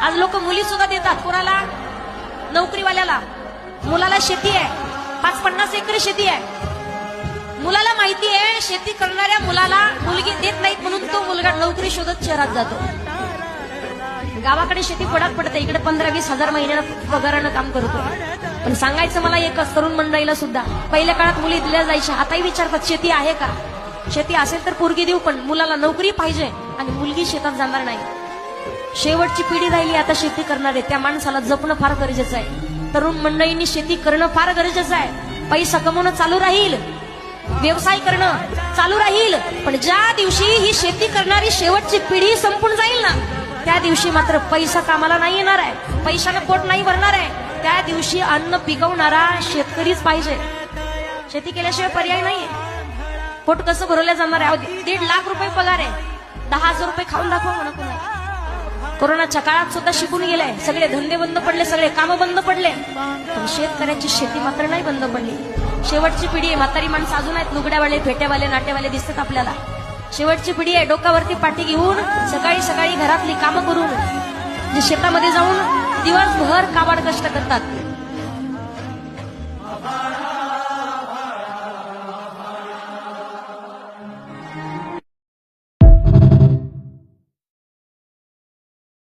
आज लोक मुली सुद्धा देतात कोणाला? नोकरीवाल्याला. मुलाला शेती आहे, 5-50 एकर शेती आहे. मुलाला माहिती आहे शेती करणाऱ्या मुलाला मुलगी देत नाहीत म्हणून तो मुलगा नोकरी शोधत शहरात जातो. गावाकडे शेती पडात पडते, इकडे 15-20 हजार महिन्याला पगारानं काम करतो. पण सांगायचं मला एकच, तरुण मंडळीला सुद्धा पहिल्या काळात मुली दिल्या जायच्या, आताही विचारतात शेती आहे का? शेती असेल तर पोरगी देऊ, पण मुलाला नोकरी पाहिजे आणि मुलगी शेतात जाणार नाही. शेवटची पिढी राहिली आता शेती करणारे, त्या माणसाला जपणं फार गरजेचं आहे. तरुण मंडळींनी शेती करणं फार गरजेचं आहे. पैसा कमवणं चालू राहील, व्यवसाय करणं चालू राहील, पण ज्या दिवशी ही शेती करणारी शेवटची पिढी संपून जाईल ना, त्या दिवशी मात्र पैसा कामाला नाही येणार आहे, पैशानं पोट नाही भरणार आहे. त्या दिवशी अन्न पिकवणारा शेतकरीच पाहिजे. शेती केल्याशिवाय पर्याय नाहीये. पोट कसं भरवलं जाणार आहे? 1.5 लाख रुपये पगार आहे, 10,000 रुपये खाऊन दाखवा म्हणा कोणा. कोरोनाच्या काळात सुद्धा शिकून गेलाय, सगळे धंदे बंद पडले, सगळे कामं बंद पडले, पण शेतकऱ्याची शेती मात्र नाही बंद पडली. शेवटची पिढी आहे, म्हातारी माणसं अजून आहेत, लुगड्यावाले, फेट्यावाले, नाट्यवाले दिसतात आपल्याला. शेवटची पिढी आहे, डोक्यावरती पाठी घेऊन सकाळी सकाळी घरातली कामं करून जे शेतामध्ये जाऊन दिवसभर काबाड कष्ट करतात.